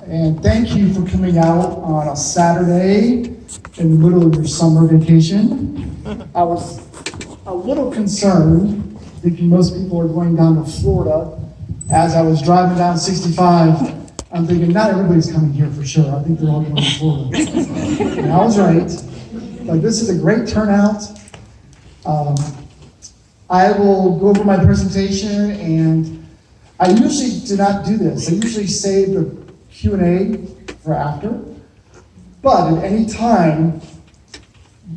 And thank you for coming out on a Saturday in the middle of your summer vacation. I was a little concerned, thinking most people are going down to Florida. As I was driving down 65, I'm thinking not everybody's coming here for sure. I think they're all going to Florida. And I was right. But this is a great turnout. I will go over my presentation, and I usually do not do this. I usually save the Q&A for after. But at any time,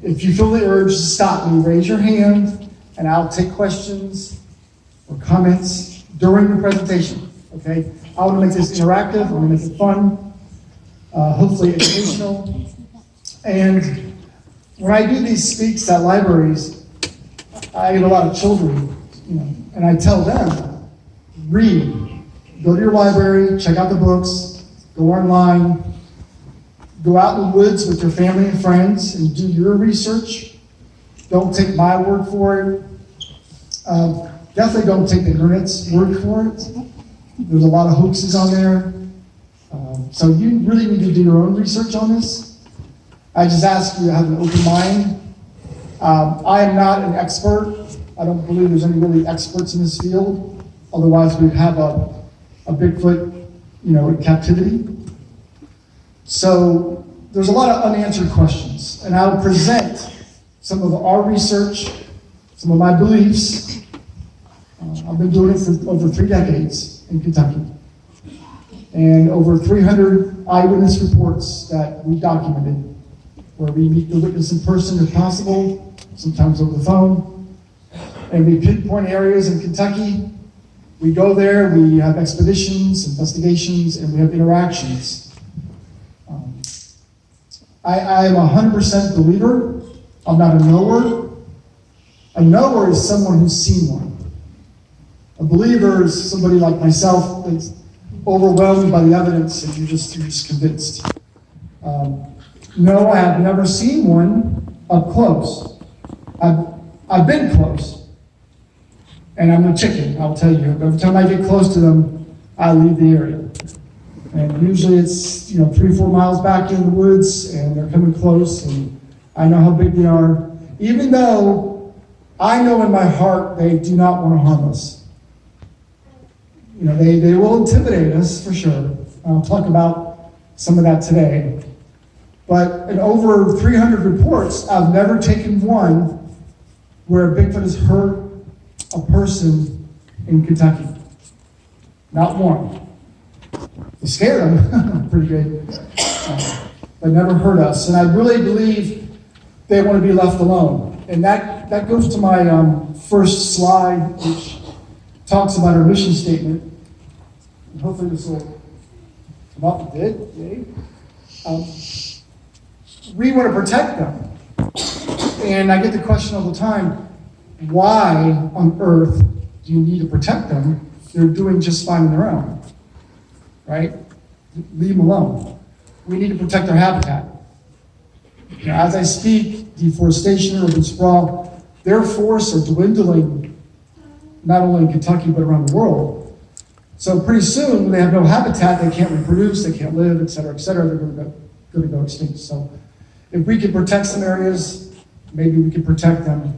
if you feel the urge to stop me, raise your hand, and I'll take questions or comments during the presentation, okay? I want to make this interactive, I want to make it fun, hopefully educational. And when I do these speaks at libraries, I get a lot of children, and I tell them, read, go to your library, check out the books, go online, go out in the woods with your family and friends and do your research. Don't take my word for it. Definitely don't take the internet's word for it. There's a lot of hoaxes on there. So you really need to do your own research on this. I just ask you to have an open mind. I am not an expert. I don't believe there's any really experts in this field. Otherwise, we'd have a Bigfoot, in captivity. So there's a lot of unanswered questions, and I'll present some of our research, some of my beliefs. I've been doing it for over 3 decades in Kentucky, and over 300 eyewitness reports that we documented, where we meet the witness in person if possible, sometimes over the phone, and we pinpoint areas in Kentucky. We go there, we have expeditions, investigations, and we have interactions. I am a 100% believer. I'm not a knower. A knower is someone who's seen one. A believer is somebody like myself that's overwhelmed by the evidence and you're just convinced. No, I have never seen one up close. I've been close. And I'm a chicken, I'll tell you. Every time I get close to them, I leave the area. And usually it's 3-4 miles back in the woods, and they're coming close, and I know how big they are. Even though I know in my heart they do not want to harm us. They will intimidate us for sure. I'll talk about some of that today. But in over 300 reports, I've never taken one where Bigfoot has hurt a person in Kentucky. Not one. They scare them pretty good, but never hurt us. And I really believe they want to be left alone. And that goes to my first slide, which talks about our mission statement. And hopefully this will come up. It did, yay. We want to protect them. And I get the question all the time, why on earth do you need to protect them? They're doing just fine on their own. Right? Leave them alone. We need to protect their habitat. As I speak, deforestation, urban sprawl, their forests are dwindling, not only in Kentucky, but around the world. So pretty soon, when they have no habitat, they can't reproduce, they can't live, et cetera, they're going to go extinct. So if we could protect some areas, maybe we could protect them.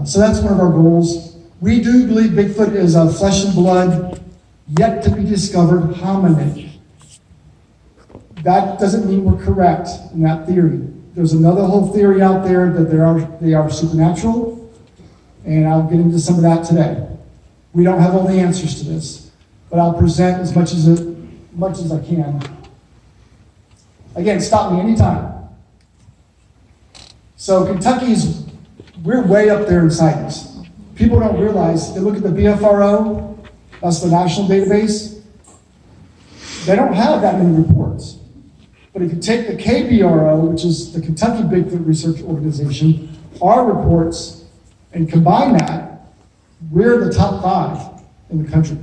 So that's one of our goals. We do believe Bigfoot is a flesh and blood, yet to be discovered hominid. That doesn't mean we're correct in that theory. There's another whole theory out there that they are supernatural, and I'll get into some of that today. We don't have all the answers to this, but I'll present as much as I can. Again, stop me anytime. So we're way up there in sightings. People don't realize, they look at the BFRO, that's the national database. They don't have that many reports. But if you take the KBRO, which is the Kentucky Bigfoot Research Organization, our reports, and combine that, we're the top 5 in the country.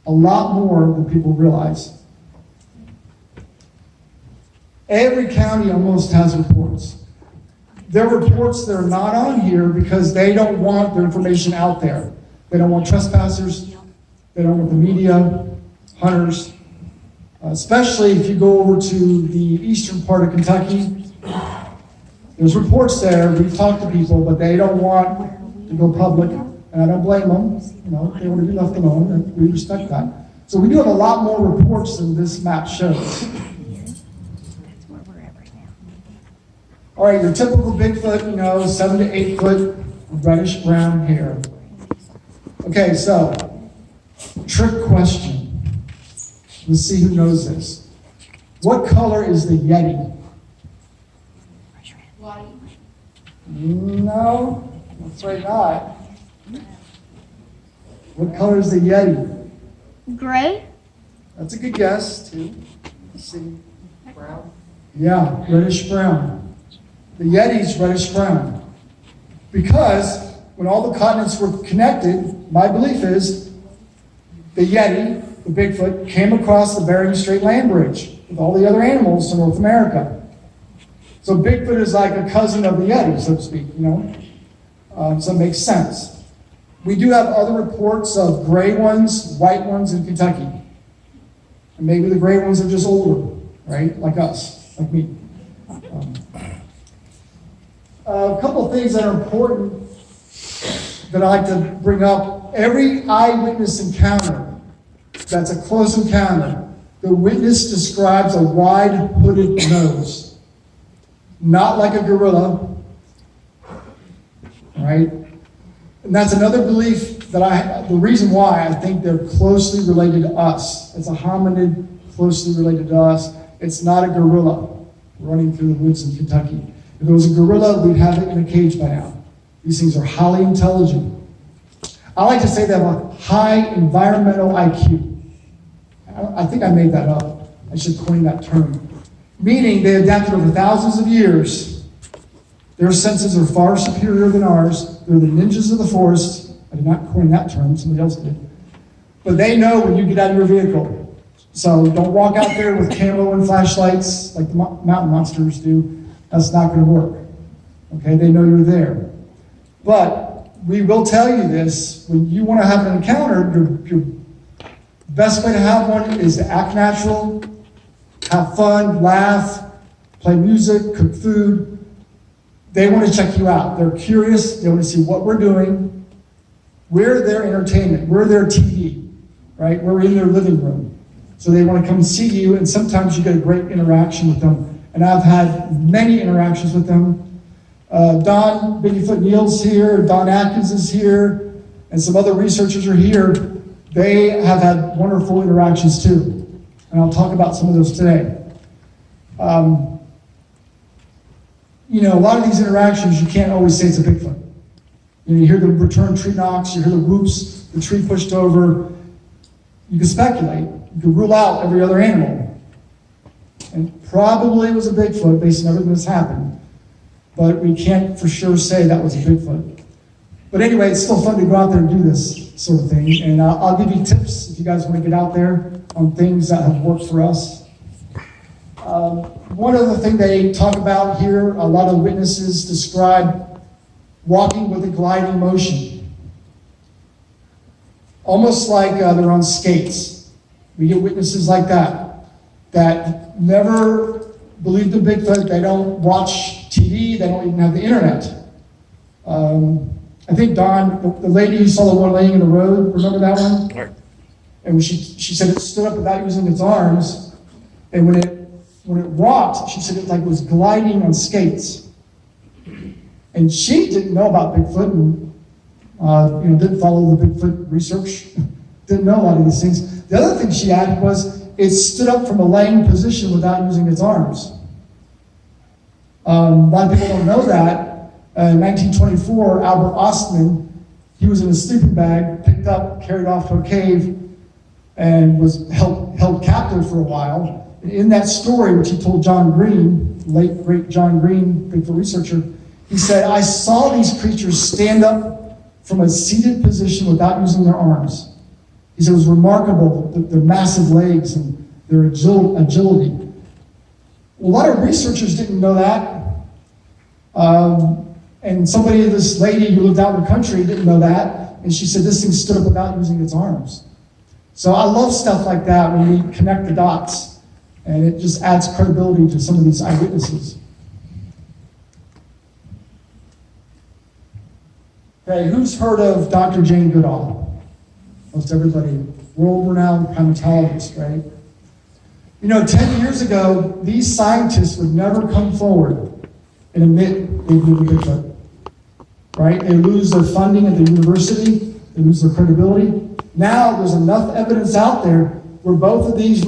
A lot more than people realize. Every county almost has reports. There are reports that are not on here because they don't want their information out there. They don't want trespassers. They don't want the media, hunters, Especially if you go over to the eastern part of Kentucky. There's reports there, we've talked to people, but they don't want to go public, and I don't blame them. They want to be left alone, and we respect that. So we do have a lot more reports than this map shows. All right, your typical Bigfoot, 7 to 8 foot, reddish brown hair. Okay, so, trick question. Let's see who knows this. What color is the Yeti? White. No, that's right, not. What color is the Yeti? Gray. That's a good guess, too. Let's see. Brown? Yeah, reddish brown. The Yeti's reddish brown. Because when all the continents were connected, my belief is the Yeti, the Bigfoot, came across the Bering Strait land bridge with all the other animals to North America. So Bigfoot is like a cousin of the Yeti, so to speak, so it makes sense. We do have other reports of gray ones, white ones in Kentucky. And maybe the gray ones are just older, right? Like us, like me. A couple of things that are important that I like to bring up. Every eyewitness encounter that's a close encounter, the witness describes a wide hooded nose. Not like a gorilla, right? And that's another belief that the reason why I think they're closely related to us. It's a hominid closely related to us. It's not a gorilla running through the woods in Kentucky. If it was a gorilla, we'd have it in a cage by now. These things are highly intelligent. I like to say they have a high environmental IQ. I think I made that up. I should coin that term. Meaning they adapted over thousands of years. Their senses are far superior than ours. They're the ninjas of the forest. I did not coin that term, somebody else did. But they know when you get out of your vehicle. So don't walk out there with camo and flashlights like the mountain monsters do. That's not going to work. Okay, they know you're there. But we will tell you this, when you want to have an encounter, your best way to have one is to act natural, have fun, laugh, play music, cook food. They want to check you out. They're curious. They want to see what we're doing. We're their entertainment. We're their TV, right? We're in their living room. So they want to come see you, and sometimes you get a great interaction with them. And I've had many interactions with them. Don Bigfoot Neal's here, Don Atkins is here, and some other researchers are here. They have had wonderful interactions too. And I'll talk about some of those today. A lot of these interactions, you can't always say it's a Bigfoot. You hear the return tree knocks, you hear the whoops, the tree pushed over. You can speculate. You can rule out every other animal. And probably it was a Bigfoot based on everything that's happened. But we can't for sure say that was a Bigfoot. But anyway, it's still fun to go out there and do this sort of thing. And I'll give you tips if you guys want to get out there on things that have worked for us. One other thing they talk about here, a lot of witnesses describe walking with a gliding motion. Almost like they're on skates. We get witnesses like that never believe in Bigfoot. They don't watch TV. They don't even have the internet. I think Dawn, the lady who saw the one laying in the road, remember that one? Right. And she said it stood up without using its arms, and when it walked, she said it was gliding on skates. And she didn't know about Bigfoot, and didn't follow the Bigfoot research, didn't know a lot of these things. The other thing she added was it stood up from a laying position without using its arms. A lot of people don't know that. In 1924, Albert Ostman, he was in a sleeping bag, picked up, carried off to a cave, and was held captive for a while. And in that story, which he told John Green, late great John Green, Bigfoot researcher, he said, I saw these creatures stand up from a seated position without using their arms. He said it was remarkable, their massive legs and their agility. Well, a lot of researchers didn't know that. And this lady who lived out in the country didn't know that. And she said this thing stood up without using its arms. So I love stuff like that when we connect the dots. And it just adds credibility to some of these eyewitnesses. Okay, who's heard of Dr. Jane Goodall? Most everybody, world-renowned primatologist, right? You know, 10 years ago, these scientists would never come forward and admit they believe in Bigfoot, right? They lose their funding at the university, they lose their credibility. Now there's enough evidence out there where both of these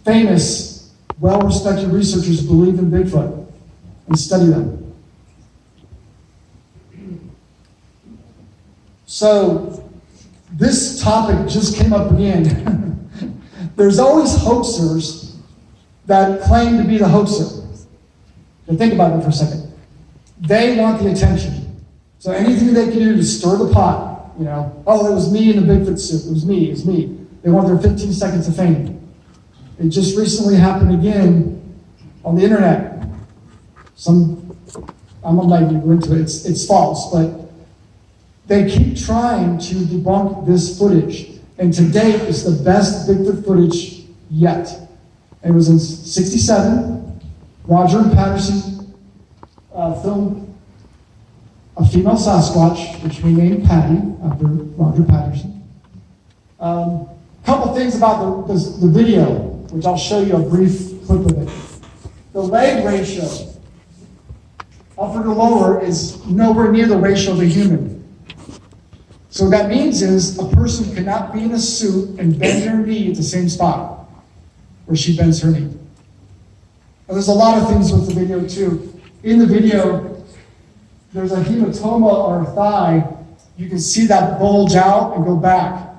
famous, well-respected researchers believe in Bigfoot and study them. So this topic just came up again. There's always hoaxers that claim to be the hoaxer. Now think about it for a second. They want the attention. So anything they can do to stir the pot, you know, oh, it was me in the Bigfoot suit, it was me. They want their 15 seconds of fame. It just recently happened again on the internet. I'm not going to go into it, it's false, but they keep trying to debunk this footage. And to date, it's the best Bigfoot footage yet. And it was in 1967. Roger and Patterson filmed a female Sasquatch, which we named Patty, after Roger Patterson. Couple things about the video, which I'll show you a brief clip of it. The leg ratio, upper to lower, is nowhere near the ratio of a human. So what that means is a person cannot be in a suit and bend their knee at the same spot where she bends her knee. Now, there's a lot of things with the video too. In the video, there's a hematoma on her thigh. You can see that bulge out and go back.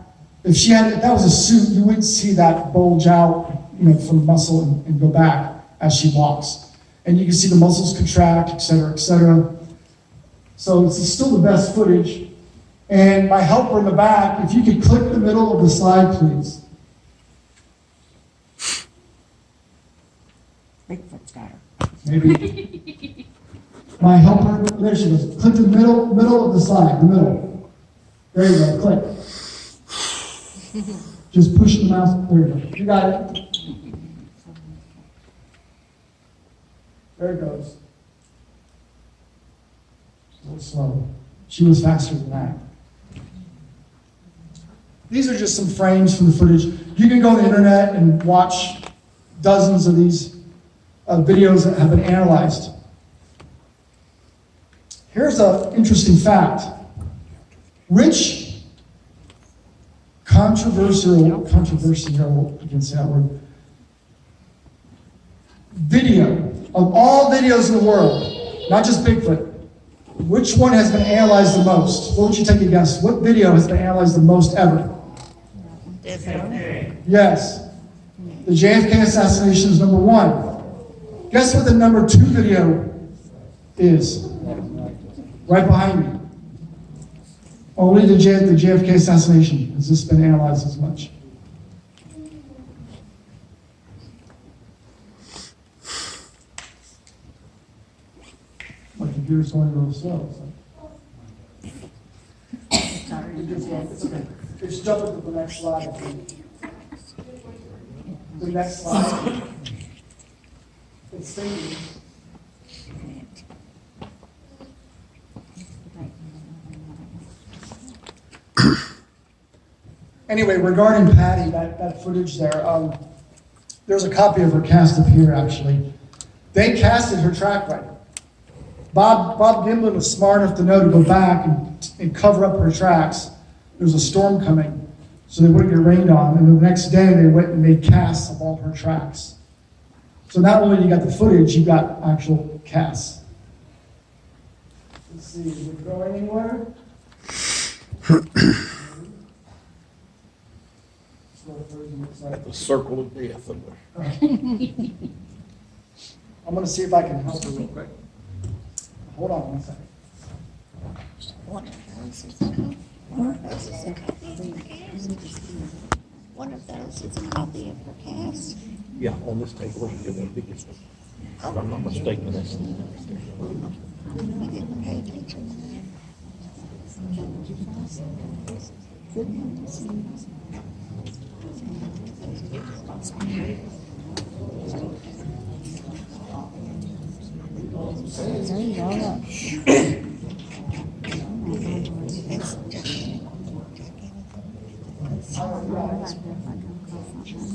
If that was a suit, you wouldn't see that bulge out, you know, from the muscle and go back as she walks. And you can see the muscles contract, et cetera, et cetera. So it's still the best footage. And my helper in the back, if you could click the middle of the slide, please. Bigfoot's got her. Maybe. My helper, there she goes. Click the middle of the slide, the middle. There you go, click. Just push the mouse, there you go. You got it. There it goes. A little slow. She was faster than that. These are just some frames from the footage. You can go on the internet and watch dozens of these videos that have been analyzed. Here's an interesting fact. Which controversial, you can say that word, video, of all videos in the world, not just Bigfoot, which one has been analyzed the most? What would you take a guess? What video has been analyzed the most ever? Yes. The JFK assassination is number 1. Guess what the number 2 video is? Right behind me. Only the JFK assassination has this been analyzed as much. My computer's going a little slow. So. It's okay. Just jump into the next slide. The next slide. It's thinking. Anyway, regarding Patty, that footage there, there's a copy of her cast up here, actually. They casted her track right. Bob Gimlin was smart enough to know to go back and cover up her tracks. There was a storm coming, so they wouldn't get rained on. And the next day, they went and made casts of all her tracks. So not only you got the footage, you got actual casts. Let's see, is it going anywhere? The circle of death. I'm going to see if I can help her real quick. Hold on 1 second. One of those is a copy of her cast. One of those is a copy of her cast. Yeah, on this table, you get the biggest one. If I'm not mistaken, that's the one right there. I didn't pay attention.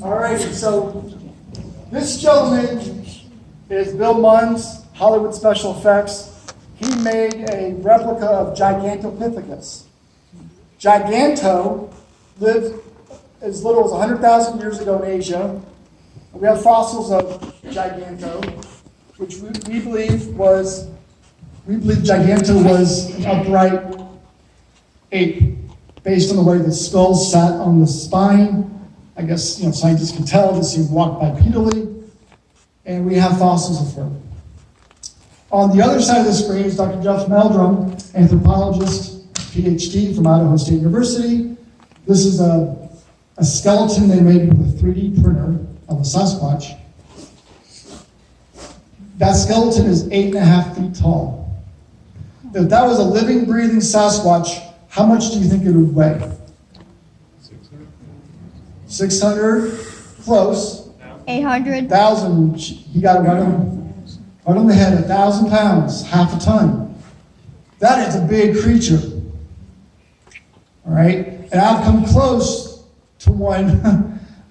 All right, so this gentleman is Bill Munn's Hollywood Special Effects. He made a replica of Gigantopithecus. Giganto lived as little as 100,000 years ago in Asia. We have fossils of Giganto, which we believe Giganto was an upright ape, based on the way the skull sat on the spine. I guess scientists can tell this he walked bipedally, and we have fossils of her. On the other side of the screen is Dr. Jeff Meldrum, anthropologist, PhD from Idaho State University. This is a skeleton they made with a 3D printer of a Sasquatch. That skeleton is 8.5 feet tall. If that was a living, breathing Sasquatch, how much do you think it would weigh? 600? Close. 800. 1,000. He got it right on the head. 1,000 pounds, half a ton. That is a big creature. All right? And I've come close to one,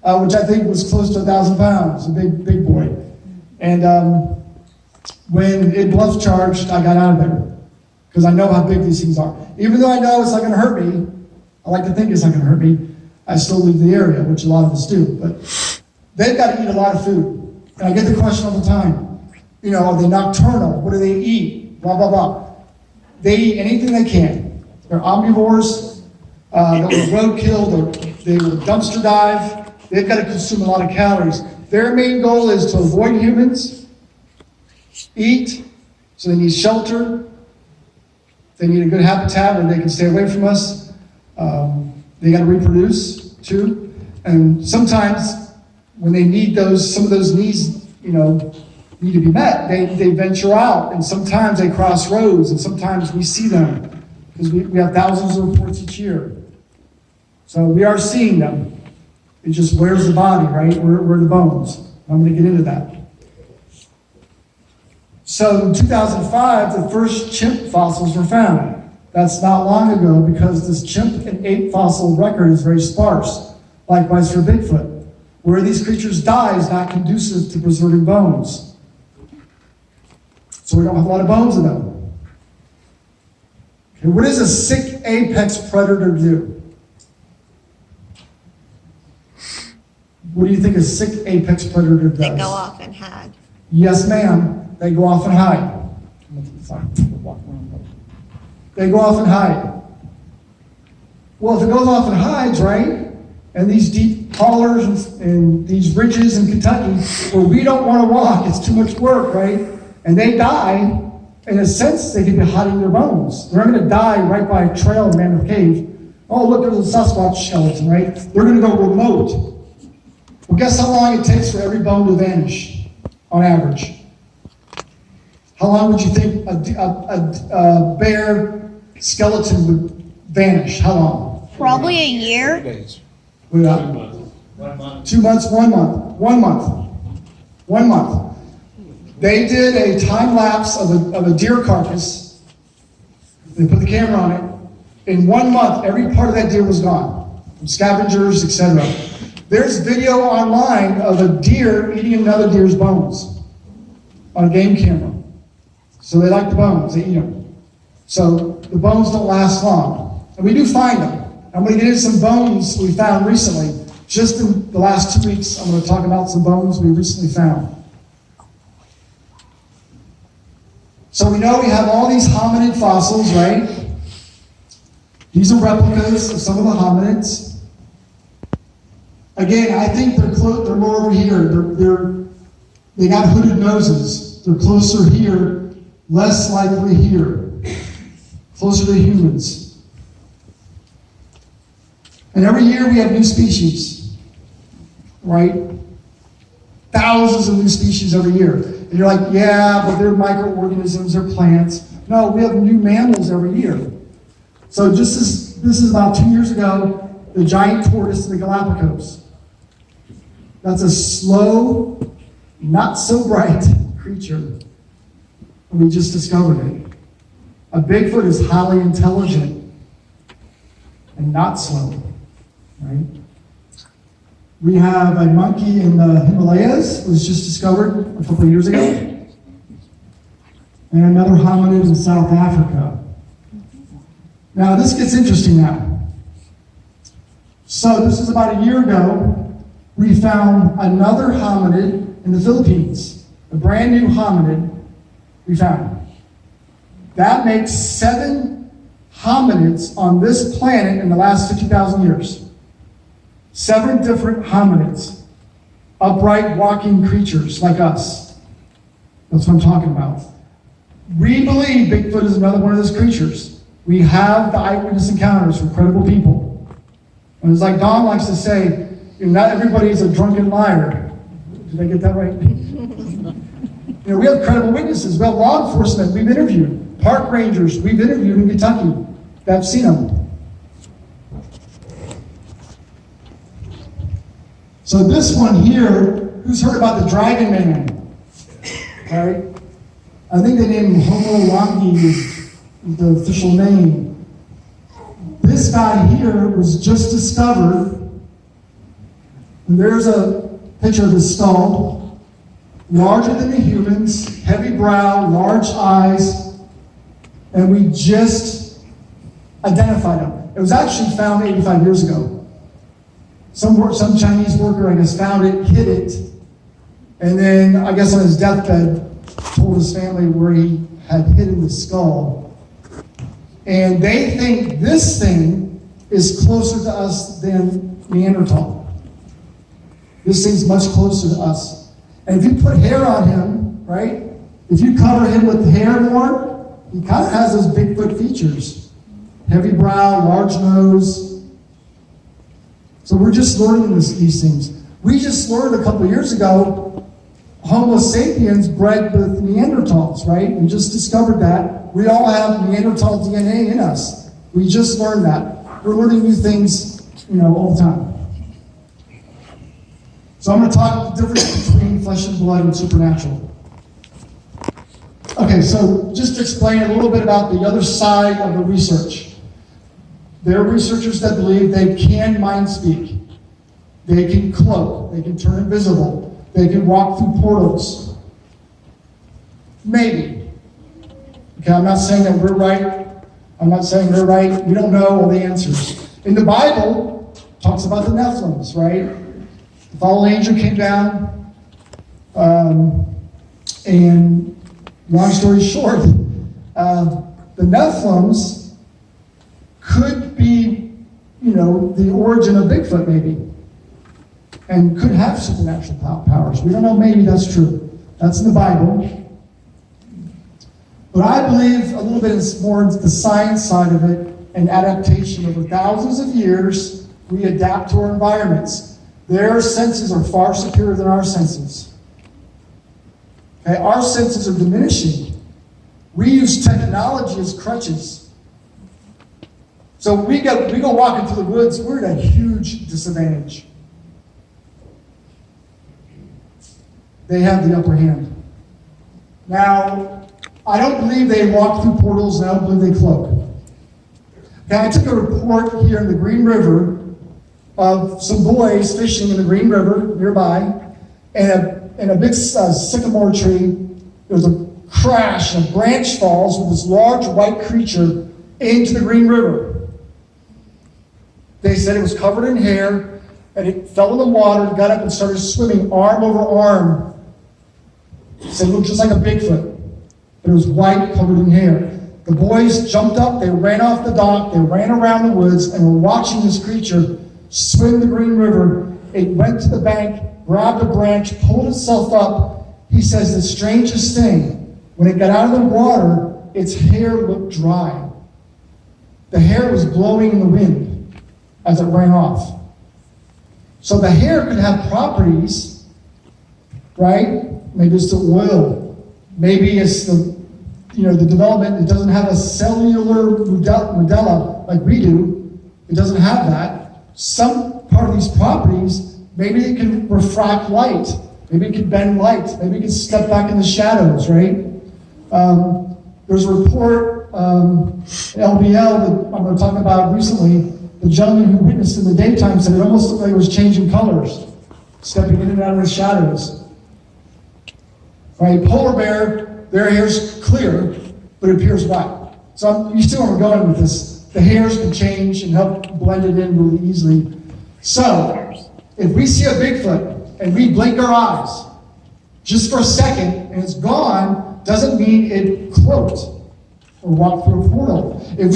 which I think was close to 1,000 pounds, a big boy. And when it bluff charged, I got out of there because I know how big these things are. Even though I know it's not going to hurt me, I like to think it's not going to hurt me, I still leave the area, which a lot of us do. But they've got to eat a lot of food. And I get the question all the time, are they nocturnal? What do they eat? Blah, blah, blah. They eat anything they can. They're omnivores. They'll roadkill. They will dumpster dive. They've got to consume a lot of calories. Their main goal is to avoid humans, eat, so they need shelter. They need a good habitat where they can stay away from us. They got to reproduce too. And sometimes when they need some of those needs, need to be met, they venture out. And sometimes they cross roads, and sometimes we see them because we have thousands of reports each year. So we are seeing them. It just wears the body, right? Where are the bones? I'm going to get into that. So in 2005, the first chimp fossils were found. That's not long ago because this chimp and ape fossil record is very sparse. Likewise for Bigfoot. Where these creatures die is not conducive to preserving bones. So we don't have a lot of bones of them. Okay, what does a sick apex predator do? What do you think a sick apex predator does? They go off and hide. Yes, ma'am. They go off and hide. They go off and hide. Well, if it goes off and hides, right, and these deep hollers and these ridges in Kentucky where we don't want to walk, it's too much work, right, and they die, in a sense, they could be hiding their bones. They're not going to die right by a trail in Mammoth Cave. Oh, look, there's a Sasquatch skeleton, right? They're going to go remote. Well, guess how long it takes for every bone to vanish, on average? How long would you think a bear skeleton would vanish? How long? Probably a year. Days. 2 months. 2 months, 1 month. 1 month. 1 month. They did a time lapse of a deer carcass. They put the camera on it. In 1 month, every part of that deer was gone. From scavengers, etc. There's video online of a deer eating another deer's bones on a game camera. So they like the bones, they eat them. So the bones don't last long. And we do find them. I'm going to get into some bones we found recently. Just in the last 2 weeks, I'm going to talk about some bones we recently found. So we know we have all these hominid fossils, right? These are replicas of some of the hominids. Again, I think they're more over here. They got hooded noses. They're closer here, less likely here. Closer to humans. And every year we have new species, right? Thousands of new species every year. And you're like, yeah, but they're microorganisms, they're plants. No, we have new mammals every year. So this is about 2 years ago, the giant tortoise in the Galapagos. That's a slow not so bright creature. We just discovered it. A Bigfoot is highly intelligent and not slow, right? We have a monkey in the Himalayas, was just discovered a couple of years ago. And another hominid in South Africa. Now, this gets interesting now. So, this is about a year ago. We found another hominid in the Philippines. A brand new hominid we found. That makes 7 hominids on this planet in the last 50,000 years. 7 different hominids. Upright walking creatures like us. That's what I'm talking about. We believe Bigfoot is another one of those creatures. We have the eyewitness encounters from credible people. And it's like Don likes to say, not everybody is a drunken liar. Did I get that right? We have credible witnesses. We have law enforcement we've interviewed. Park rangers we've interviewed in Kentucky that have seen them. So this one here, who's heard about the Dragon Man? Right? I think they named him Homo Wangi is the official name. This guy here was just discovered. And there's a picture of his skull. Larger than the humans, heavy brow, large eyes, and we just identified him. It was actually found 85 years ago. Some Chinese worker, I guess, found it, hid it, and then, I guess on his deathbed, told his family where he had hidden the skull. And they think this thing is closer to us than Neanderthal. This thing's much closer to us. And if you put hair on him, right? If you cover him with hair more, he kind of has those Bigfoot features. Heavy brow, large nose. So we're just learning these things. We just learned a couple of years ago, Homo sapiens bred with Neanderthals, right? We just discovered that. We all have Neanderthal DNA in us. We just learned that. We're learning new things, all the time. So I'm going to talk the difference between flesh and blood and supernatural. Okay, so just to explain a little bit about the other side of the research. There are researchers that believe they can mind speak. They can cloak. They can turn invisible. They can walk through portals. Maybe. Okay, I'm not saying that we're right. I'm not saying they're right. We don't know all the answers. In the Bible, it talks about the Nephilims, right? The fallen angel came down, and long story short, the Nephilims could be, the origin of Bigfoot maybe, and could have supernatural powers. We don't know, maybe that's true. That's in the Bible. But I believe a little bit is more into the science side of it and adaptation. Over thousands of years, we adapt to our environments. Their senses are far superior than our senses. Okay, our senses are diminishing. We use technology as crutches. So we go walking through the woods, we're at a huge disadvantage. They have the upper hand. Now, I don't believe they walk through portals, and I don't believe they cloak. Okay, I took a report here in the Green River of some boys fishing in the Green River nearby, and in a big sycamore tree, there was a crash, and a branch falls with this large white creature into the Green River. They said it was covered in hair, and it fell in the water, got up and started swimming arm over arm. Said it looked just like a Bigfoot, but it was white, covered in hair. The boys jumped up, they ran off the dock, they ran around the woods, and were watching this creature swim the Green River. It went to the bank, grabbed a branch, pulled itself up. He says the strangest thing, when it got out of the water, its hair looked dry. The hair was blowing in the wind as it ran off. So the hair could have properties, right? Maybe it's the oil. Maybe it's the development. It doesn't have a cellular medulla like we do. It doesn't have that. Some part of these properties, maybe it can refract light. Maybe it could bend light. Maybe it could step back in the shadows, right? There's a report, LBL, that I'm going to talk about recently. The gentleman who witnessed in the daytime said it almost looked like it was changing colors, stepping in and out of the shadows. Right? Polar bear, their hair's clear, but it appears white. So you see where I'm going with this. The hairs can change and help blend it in really easily. So, if we see a Bigfoot and we blink our eyes just for a second and it's gone, doesn't mean it cloaked or walked through a portal. If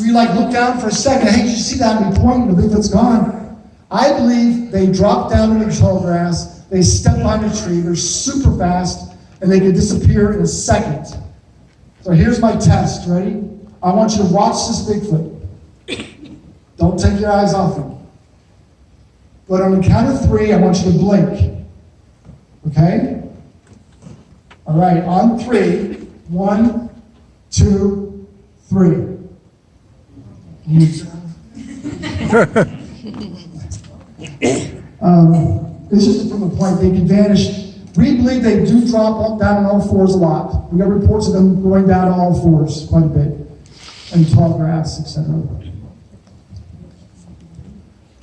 we like look down for a second, hey, did you see that? And we point and the Bigfoot's gone. I believe they drop down into the tall grass, they step behind a tree, they're super fast, and they can disappear in a second. So here's my test, ready? I want you to watch this Bigfoot. Don't take your eyes off him. But on the count of 3, I want you to blink. Okay? All right, on 3. 1, 2, 3. This is from the point they can vanish. We believe they do drop down on all fours a lot. We got reports of them going down on all fours quite a bit, and tall grass, etc.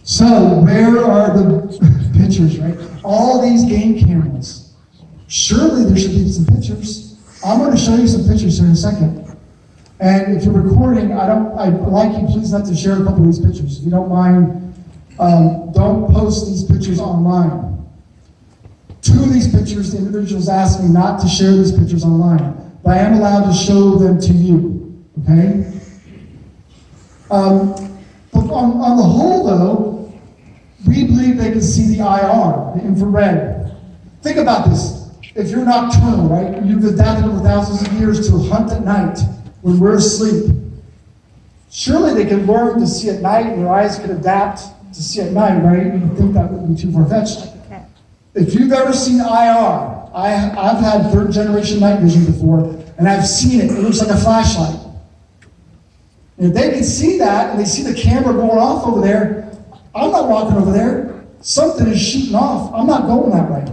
So where are the pictures, right? All these game cameras. Surely there should be some pictures. I'm going to show you some pictures here in a second. And if you're recording, I'd like you please not to share a couple of these pictures. If you don't mind, don't post these pictures online. 2 of these pictures, the individuals asked me not to share these pictures online, but I am allowed to show them to you, okay? But on the whole, though, we believe they can see the IR, the infrared. Think about this. If you're nocturnal, right, you've adapted over thousands of years to hunt at night when we're asleep. Surely they can learn to see at night, and your eyes can adapt to see at night, right? You think that would be too far-fetched. If you've ever seen IR, I've had 3rd-generation night vision before, and I've seen it. It looks like a flashlight. And if they can see that, and they see the camera going off over there, I'm not walking over there. Something is shooting off. I'm not going that way.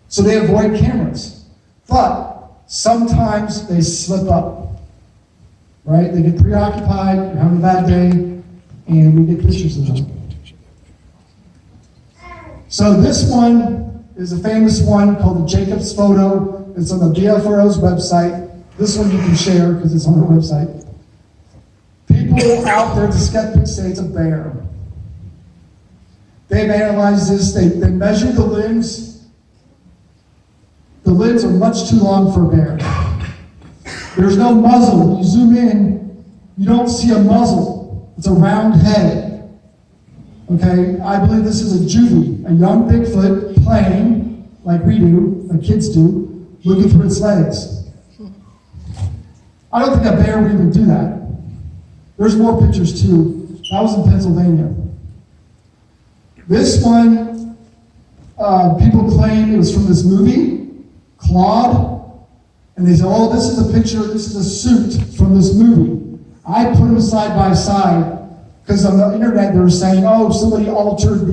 So they avoid cameras. But sometimes they slip up, right? They get preoccupied, they're having a bad day, and we get pictures of them. So this one is a famous one called the Jacob's photo. It's on the BFRO's website. This one you can share because it's on their website. People out there, the skeptics, say it's a bear. They've analyzed this. They measured the limbs. The limbs are much too long for a bear. There's no muzzle. When you zoom in, you don't see a muzzle. It's a round head. Okay, I believe this is a juvie, a young Bigfoot playing, like we do, like kids do, looking through its legs. I don't think a bear would even do that. There's more pictures too. That was in Pennsylvania. This one, people claim it was from this movie, Claude, and they say, oh, this is a picture, this is a suit from this movie. I put them side by side, because on the internet they were saying, oh, somebody altered the,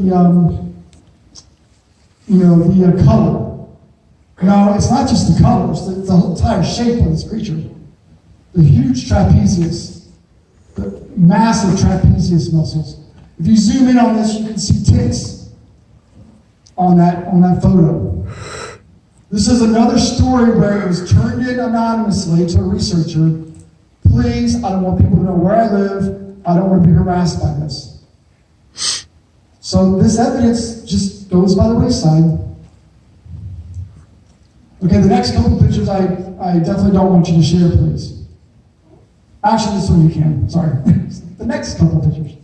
the color. No, it's not just the color, it's the whole entire shape of this creature. The huge trapezius, the massive trapezius muscles. If you zoom in on this, you can see tits on that photo. This is another story where it was turned in anonymously to a researcher. Please, I don't want people to know where I live. I don't want to be harassed by this. So this evidence just goes by the wayside. Okay, the next couple of pictures I definitely don't want you to share, please. Actually, this one you can, sorry. The next couple of pictures.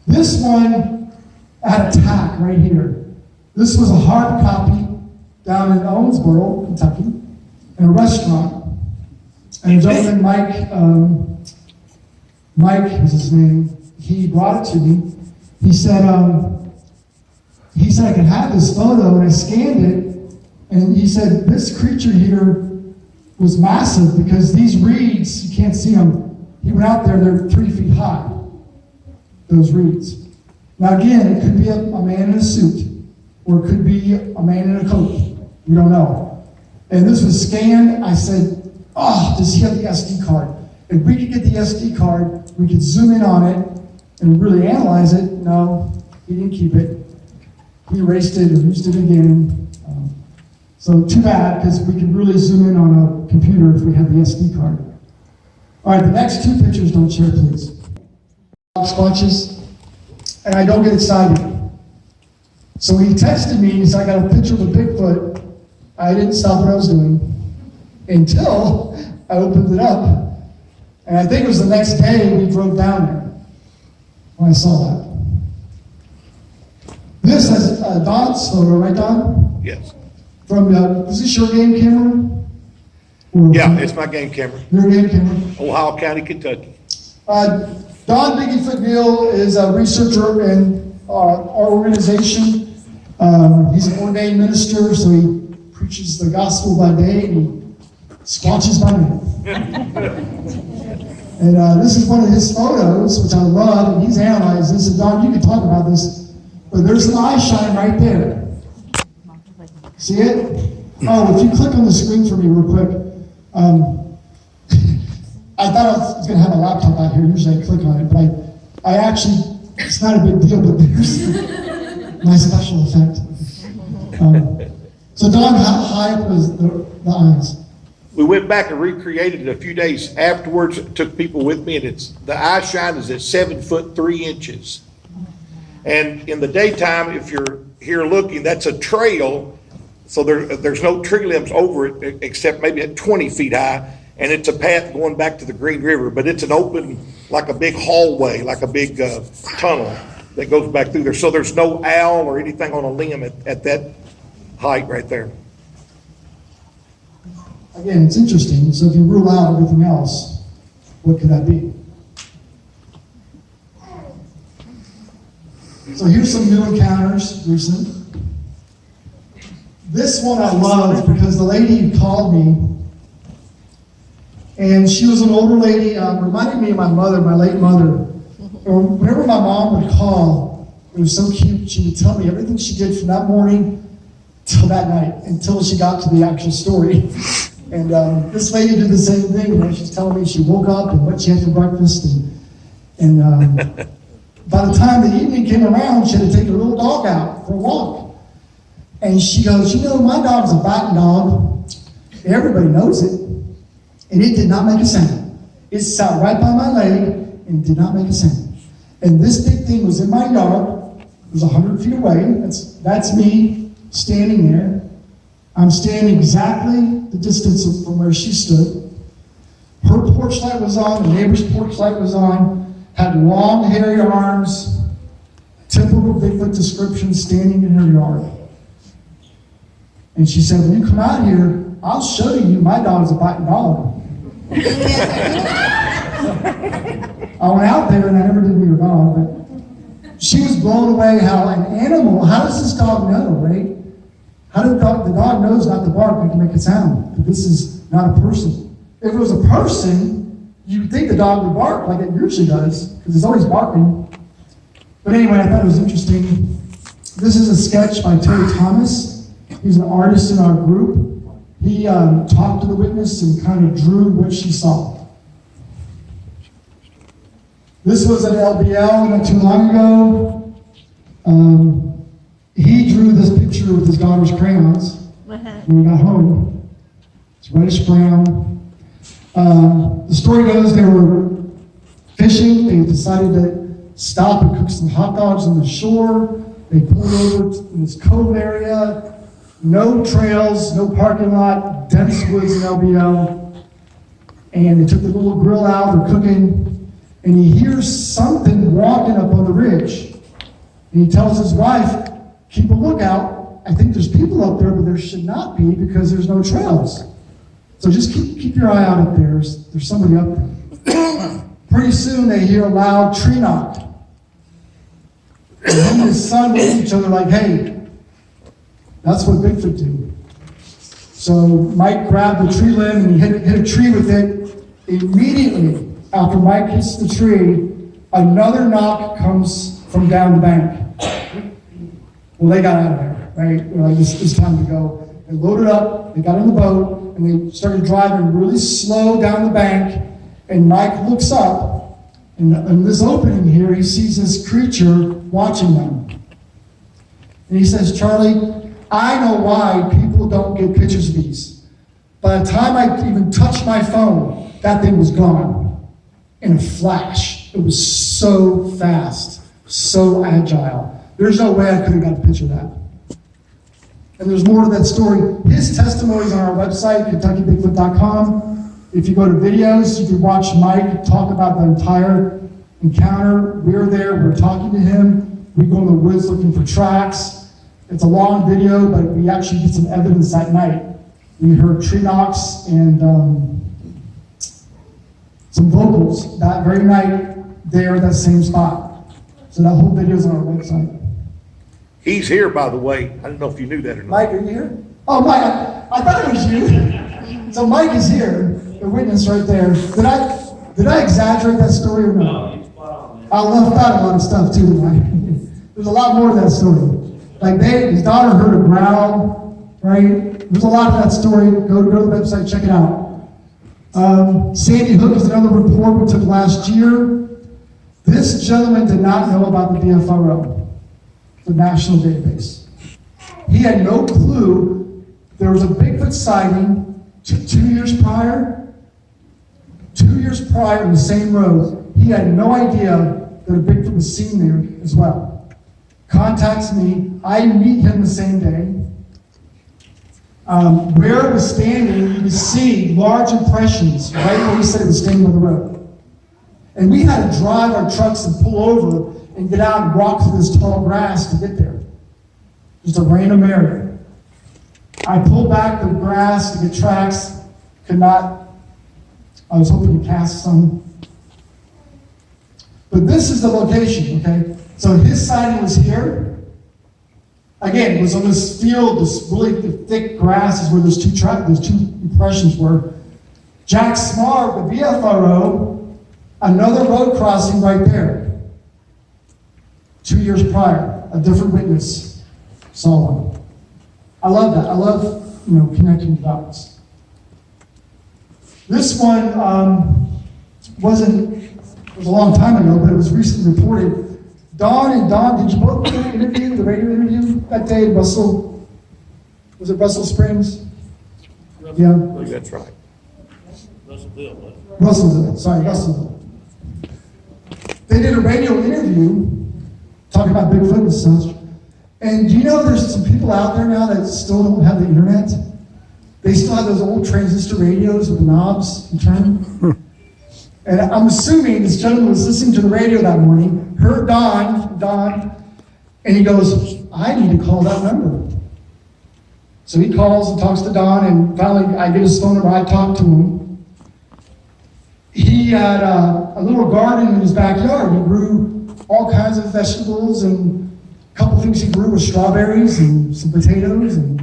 This one had a tack right here. This was a hard copy down in Owensboro, Kentucky, in a restaurant. And a gentleman, Mike was his name, he brought it to me. He said I could have this photo, and I scanned it, and he said, this creature here was massive because these reeds, you can't see them. He went out there, they're 3 feet high, those reeds. Now again, it could be a man in a suit, or it could be a man in a coat. We don't know. And this was scanned. I said, oh, does he have the SD card? If we could get the SD card, we could zoom in on it and really analyze it. No, he didn't keep it. He erased it or used it again. So too bad, because we could really zoom in on a computer if we had the SD card. All right, the next two pictures, don't share, please. Squatches, and I don't get excited. So he texted me, he said, I got a picture of a Bigfoot. I didn't stop what I was doing until I opened it up. And I think it was the next day we drove down there when I saw that. This is Don's photo, right, Don? Yes. From, is this your game camera? Or Yeah, it's my game camera. Your game camera? Ohio County, Kentucky. Don Bigfoot Neal is a researcher in our organization. He's an ordained minister, so he preaches the gospel by day and he squatches by night. And this is one of his photos, which I love, and he's analyzed this. And Don, you can talk about this, but there's an eye shine right there. See it? Oh, if you click on the screen for me real quick. I thought I was going to have a laptop out here. Usually I click on it, but I actually, it's not a big deal, but there's my special effect. So Don, how high up was the eyes? We went back and recreated it a few days afterwards. Took people with me, and the eye shine is at 7 foot 3 inches. And in the daytime, if you're here looking, that's a trail. So there's no tree limbs over it except maybe at 20 feet high. And it's a path going back to the Green River, but it's an open, like a big hallway, like a big tunnel that goes back through there. So there's no owl or anything on a limb at that height right there. Again, it's interesting. So if you rule out everything else, what could that be? So here's some new encounters recent. This one I love because the lady called me, and she was an older lady, reminded me of my mother, my late mother. And whenever my mom would call, it was so cute. She would tell me everything she did from that morning till that night, until she got to the actual story. And this lady did the same thing. You know, she's telling me she woke up and what she had for breakfast. And by the time the evening came around, she had to take her little dog out for a walk. And she goes, you know, my dog's a biting dog. Everybody knows it. And it did not make a sound. It sat right by my leg and did not make a sound. And this big thing was in my yard. It was 100 feet away. That's me standing there. I'm standing exactly the distance from where she stood. Her porch light was on, the neighbor's porch light was on, had long, hairy arms, typical Bigfoot description, standing in her yard. And she said, when you come out here, I'll show you my dog's a biting dog. I went out there and I never did meet her dog, but she was blown away how an animal, how does this dog know, right? How did the dog knows not to bark and to make a sound, but this is not a person. If it was a person, you'd think the dog would bark like it usually does, because it's always barking. But anyway, I thought it was interesting. This is a sketch by Terry Thomas. He's an artist in our group. He talked to the witness and kind of drew what she saw. This was at LBL not too long ago. He drew this picture with his daughter's crayons when he got home. It's reddish brown. The story goes they were fishing. They decided to stop and cook some hot dogs on the shore. They pulled over in this cove area. No trails, no parking lot, dense woods in LBL. And they took the little grill out, they're cooking, and he hears something walking up on the ridge. And he tells his wife, keep a lookout. I think there's people up there, but there should not be because there's no trails. So just keep your eye out up there. There's somebody up there. Pretty soon they hear a loud tree knock. And he and his son look at each other like, hey, that's what Bigfoot do. So Mike grabbed the tree limb and he hit a tree with it. Immediately after Mike hits the tree, another knock comes from down the bank. Well, they got out of there, right? They're like, it's time to go. They loaded up, they got in the boat, and they started driving really slow down the bank. And Mike looks up, and in this opening here, he sees this creature watching them. And he says, Charlie, I know why people don't get pictures of these. By the time I even touched my phone, that thing was gone in a flash. It was so fast, so agile. There's no way I could have got a picture of that. And there's more to that story. His testimony is on our website, KentuckyBigfoot.com. If you go to videos, you can watch Mike talk about the entire encounter. We were there, we were talking to him. We go in the woods looking for tracks. It's a long video, but we actually get some evidence that night. We heard tree knocks and some vocals that very night there at that same spot. So that whole video is on our website. He's here, by the way. I don't know if you knew that or not. Mike, are you here? Oh, Mike, I thought it was you. So Mike is here, the witness right there. Did I exaggerate that story or not? I left out a lot of stuff too, Mike. There's a lot more to that story. Like his daughter heard a growl, right? There's a lot of that story. Go to the website, check it out. Sandy Hook is another report we took last year. This gentleman did not know about the BFRO, the national database. He had no clue there was a Bigfoot sighting 2 years prior. 2 years prior in the same road. He had no idea that a Bigfoot was seen there as well. Contacts me. I meet him the same day. Where it was standing, you could see large impressions right where he said it was standing on the road. And we had to drive our trucks and pull over and get out and walk through this tall grass to get there. Just a random area. I pulled back the grass to get tracks. Could not. I was hoping to cast some. But this is the location, okay? So his sighting was here. Again, it was on this field, this really thick grass is where those two impressions were. Jack Smart, the BFRO, another road crossing right there. 2 years prior, a different witness saw one. I love that. I love, connecting the dots. This one it was a long time ago, but it was recently reported. Don, did you both do an interview, the radio interview that day in Russell? Was it Russell Springs? Yeah. I think that's right. Russellville. They did a radio interview talking about Bigfoot and such. And do you know there's some people out there now that still don't have the internet? They still have those old transistor radios with the knobs and turn. And I'm assuming this gentleman was listening to the radio that morning, heard Don, and he goes, I need to call that number. So he calls and talks to Don, and finally I get his phone number, I talk to him. He had a little garden in his backyard. He grew all kinds of vegetables, and a couple things he grew were strawberries and some potatoes. And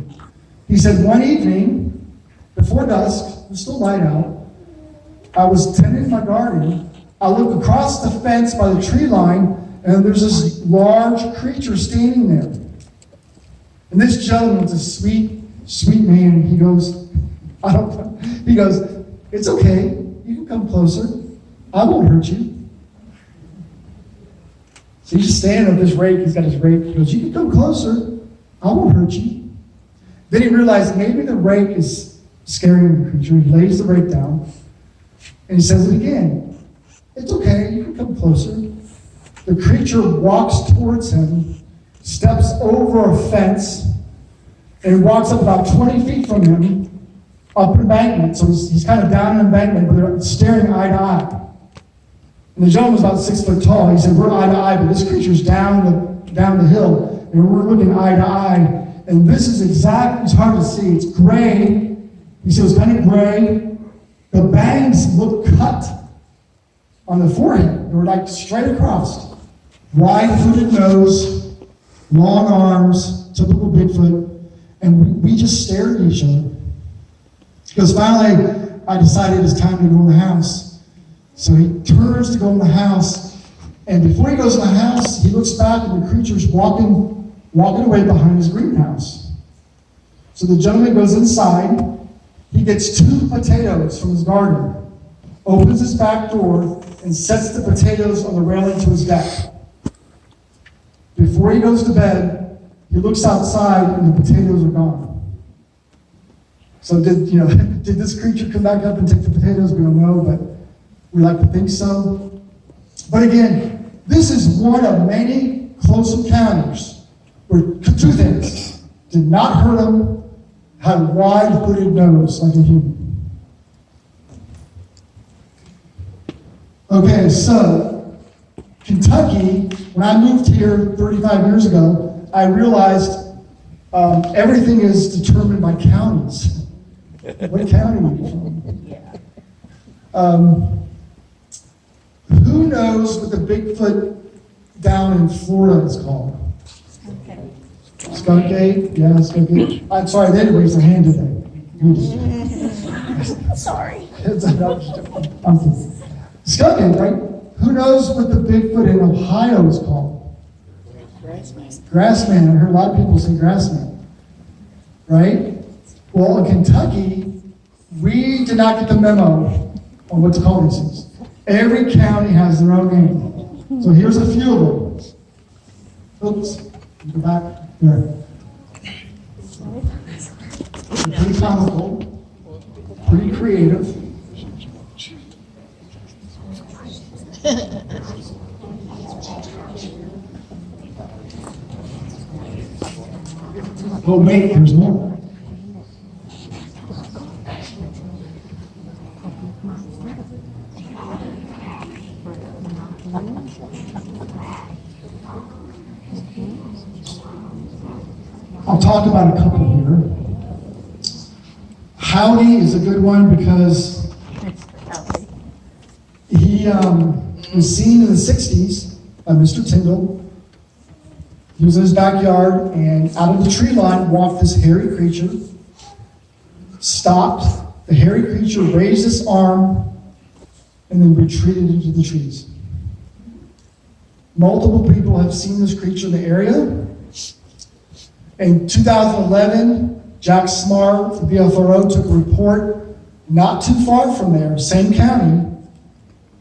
he said one evening, before dusk, it was still light out, I was tending my garden. I look across the fence by the tree line, and there's this large creature standing there. And this gentleman's a sweet, sweet man. He goes, it's okay. You can come closer. I won't hurt you. So he's just standing with his rake. He's got his rake. He goes, you can come closer. I won't hurt you. Then he realized maybe the rake is scaring the creature. He lays the rake down. And he says it again. It's okay, you can come closer. The creature walks towards him, steps over a fence, and walks up about 20 feet from him, up an embankment. So he's kind of down an embankment, but they're staring eye to eye. And the gentleman was about 6 foot tall. He said, we're eye to eye, but this creature's down the hill, and we're looking eye to eye. And this is it's hard to see. It's gray. He said it was kind of gray. The bangs look cut on the forehead. They were like straight across. Wide-footed nose, long arms, typical Bigfoot, and we just stared at each other. Because finally, I decided it's time to go in the house. So he turns to go in the house, and before he goes in the house, he looks back and the creature's walking away behind his greenhouse. So the gentleman goes inside, he gets 2 potatoes from his garden, opens his back door, and sets the potatoes on the railing to his deck. Before he goes to bed, he looks outside and the potatoes are gone. So did this creature come back up and take the potatoes? We don't know, but we like to think so. But again, this is one of many close encounters where 2 things: did not hurt him, had a wide hooded nose like a human. Okay, so Kentucky, when I moved here 35 years ago, I realized everything is determined by counties. What county are you from? Who knows what the Bigfoot down in Florida is called? Skunk Ape? Yeah, Skunk Ape. I'm sorry, they didn't raise their hand today. Sorry. Skunk Ape, right? Who knows what the Bigfoot in Ohio is called? Grassman. I heard a lot of people say grassman. Right? Well, in Kentucky, we did not get the memo on what to call these things. Every county has their own name. So here's a few of them. Oops. Go back. There. Pretty comical. Pretty creative. Oh, wait, there's more. I'll talk about a couple here. Howdy is a good one because he was seen in the 60s by Mr. Tyndall. He was in his backyard, and out of the tree line walked this hairy creature, stopped. The hairy creature raised his arm and then retreated into the trees. Multiple people have seen this creature in the area. In 2011, Jack Smart from BFRO took a report not too far from there, same county.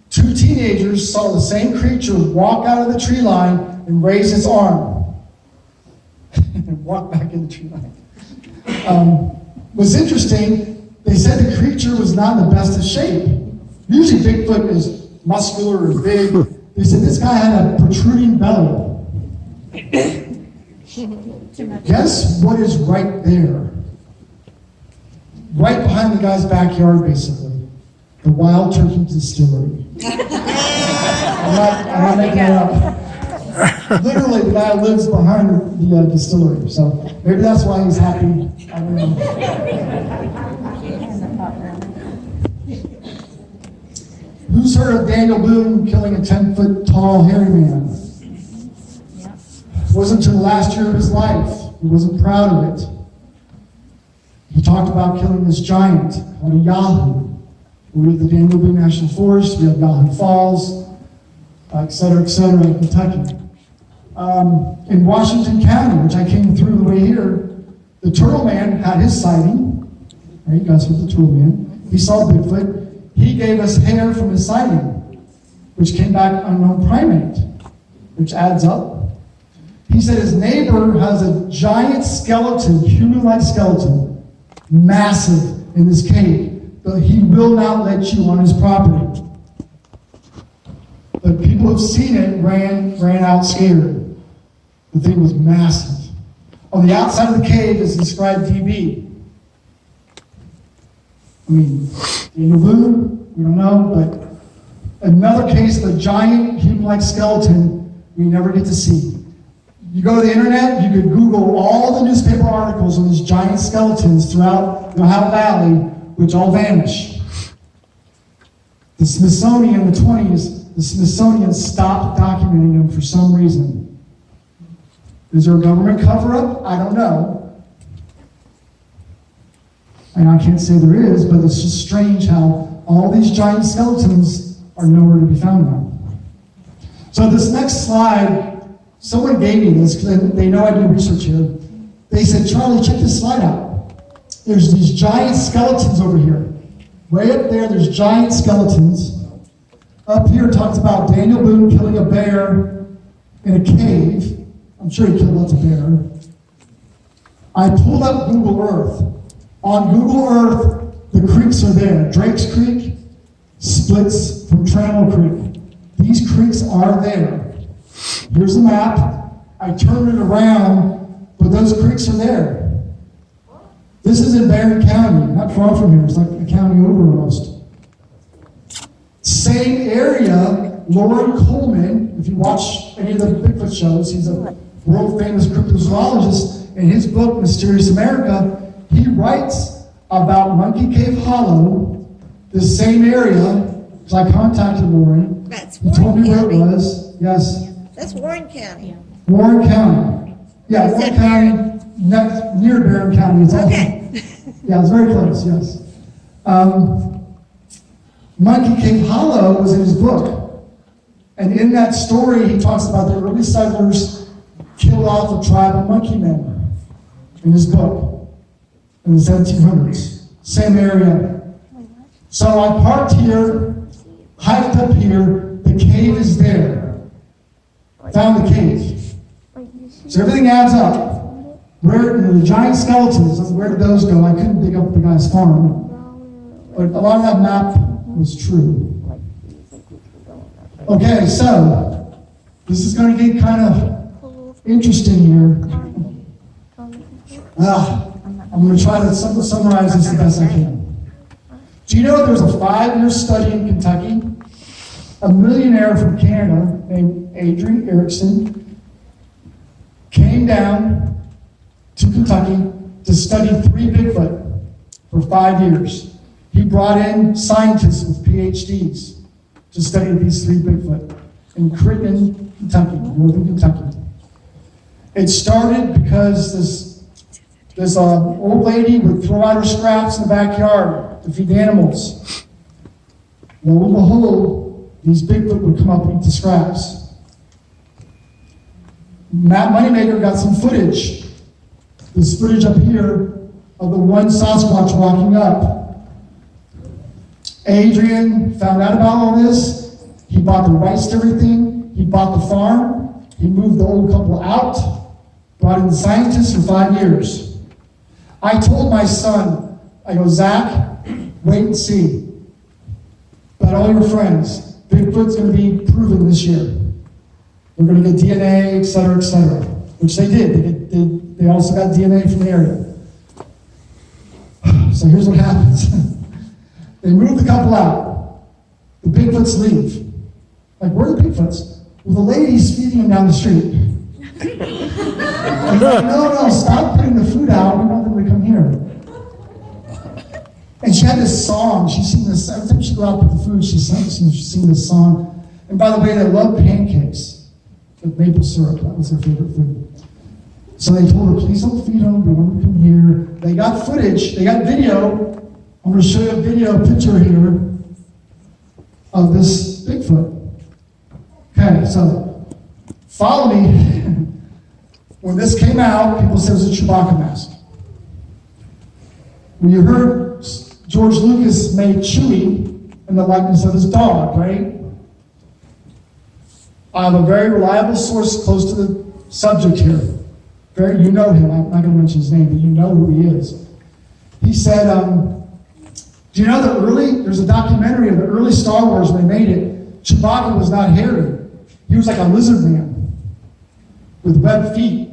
2 teenagers saw the same creature walk out of the tree line and raise his arm and walk back in the tree line. What's interesting, they said the creature was not in the best of shape. Usually Bigfoot is muscular and big. They said this guy had a protruding belly. Guess what is right there? Right behind the guy's backyard, basically. The Wild Turkey Distillery. I'm not making it up. Literally, the guy lives behind the distillery. So maybe that's why he's happy. I don't know. Who's heard of Daniel Boone killing a 10-foot tall hairy man? It wasn't until the last year of his life. He wasn't proud of it. He talked about killing this giant called a Yahoo. We have the Daniel Boone National Forest, we have Yahoo Falls, et cetera, in Kentucky. In Washington County, which I came through the way here, the Turtle Man had his sighting. Right, you guys heard the Turtle Man. He saw Bigfoot. He gave us hair from his sighting, which came back unknown primate, which adds up. He said his neighbor has a giant skeleton, human-like skeleton, massive in this cave, but he will not let you on his property. But people who have seen it ran out scared. The thing was massive. On the outside of the cave is inscribed DB. I mean, Daniel Boone, we don't know, but another case of a giant human-like skeleton we never get to see. You go to the internet, you could Google all the newspaper articles on these giant skeletons throughout the Ohio Valley, which all vanish. The Smithsonian in the 20s, the Smithsonian stopped documenting them for some reason. Is there a government cover-up? I don't know. And I can't say there is, but it's just strange how all these giant skeletons are nowhere to be found now. So this next slide, someone gave me this because they know I do research here. They said, Charlie, check this slide out. there's these giant skeletons over here. Way up there, there's giant skeletons. Up here, it talks about Daniel Boone killing a bear in a cave. I'm sure he killed lots of bear. I pulled up Google Earth. On Google Earth, the creeks are there. Drake's Creek splits from Trammell Creek. These creeks are there. Here's the map. I turned it around, but those creeks are there. This is in Barron County, not far from here. It's like a county over almost. Same area, Lauren Coleman, if you watch any of the Bigfoot shows, he's a world famous cryptozoologist. In his book, Mysterious America, he writes about Monkey Cave Hollow, the same area. So I contacted Lauren. That's He told Warren me where it County. was. Yes. That's Warren County. Warren County. Yeah, You Warren said County, near Barron County. It's Okay. Yeah, it's very close, yes. Monkey Cave Hollow was in his book. And in that story, he talks about the early settlers killed off a tribe of monkey men in his book in the 1700s. Same area. So I parked here, hiked up here, the cave is there. Found the cave. So everything adds up. Where the giant skeletons, where did those go? I couldn't dig up the guy's farm. But a lot of that map was true. Okay, so this is going to get kind of interesting here. I'm going to try to summarize this the best I can. Do you know there's a 5-year study in Kentucky? A millionaire from Canada named Erickson came down to Kentucky to study 3 Bigfoot for 5 years. He brought in scientists with PhDs to study these 3 Bigfoot in Crittenden, Kentucky, northern Kentucky. It started because this old lady would throw out her scraps in the backyard to feed the animals. Lo and behold, these Bigfoot would come up and eat the scraps. Matt Moneymaker got some footage. This footage up here of the one Sasquatch walking up. Adrian found out about all this. He bought the rights to everything. He bought the farm. He moved the old couple out. Brought in the scientists for 5 years. I told my son, I go, Zach, wait and see. But all your friends, Bigfoot's going to be proven this year. We're going to get DNA, et cetera, which they did. They also got DNA from the area. So here's what happens. They move the couple out. The Bigfoots leave. Like, where are the Bigfoots? Well, the lady's feeding them down the street. I'm like, no, stop putting the food out. We want them to come here. And she had this song. She sing this every time she go out with the food. She sing this song. And by the way, they love pancakes with maple syrup. That was their favorite food. So they told her, please don't feed them. We want them to come here. They got footage. They got video. I'm going to show you a picture here of this Bigfoot. Okay, so follow me. When this came out, people said it was a Chewbacca mask. When you heard George Lucas made Chewie in the likeness of his dog, right? I have a very reliable source close to the subject here. You know him. I'm not going to mention his name, but you know who he is. He said, do you know there's a documentary of the early Star Wars when they made it. Chewbacca was not hairy. He was like a lizard man with webbed feet.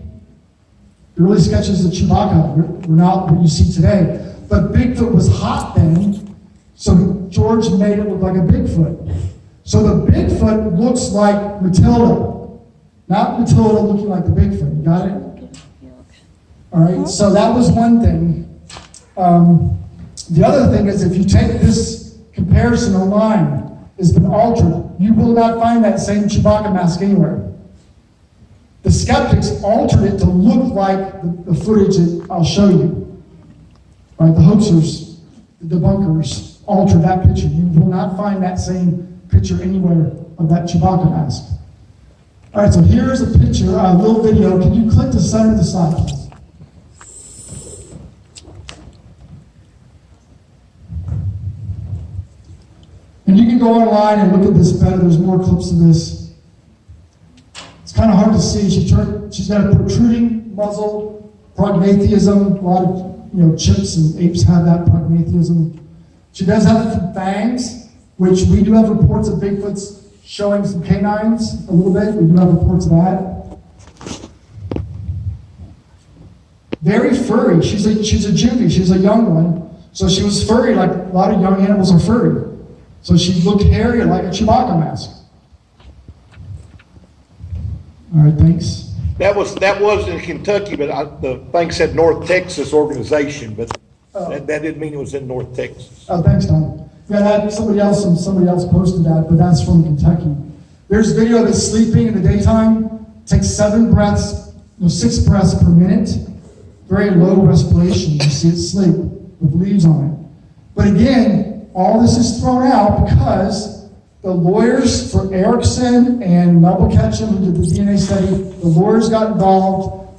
The early sketches of Chewbacca were not what you see today. But Bigfoot was hot then, so George made it look like a Bigfoot. So the Bigfoot looks like Matilda. Not Matilda looking like the Bigfoot. You got it? All right, so that was one thing. The other thing is if you take this comparison online, it's been altered. You will not find that same Chewbacca mask anywhere. The skeptics altered it to look like the footage that I'll show you. All right, the hoaxers, the debunkers altered that picture. You will not find that same picture anywhere of that Chewbacca mask. All right, so here's a picture, a little video. Can you click the center to the side, please? go online and look at this better. There's more clips of this. It's kind of hard to see. She's got a protruding muzzle, prognathism. A lot of chimps and apes have that prognathism. She does have fangs, which we do have reports of Bigfoot's showing some canines a little bit. We do have reports of that. Very furry. She's a juvie. She's a young one. So she was furry, like a lot of young animals are furry. So she looked hairy like a Chewbacca mask. All right, thanks. That was in Kentucky, but the thing said North Texas organization, but that didn't mean it was in North Texas. Oh, thanks, Tom. Yeah, somebody else posted that, but that's from Kentucky. There's video of it sleeping in the daytime. Takes 6 breaths per minute. Very low respiration. You see it sleep with leaves on it. But again, all this is thrown out because the lawyers for Erickson and Melba Ketchum, who did the DNA study, the lawyers got involved.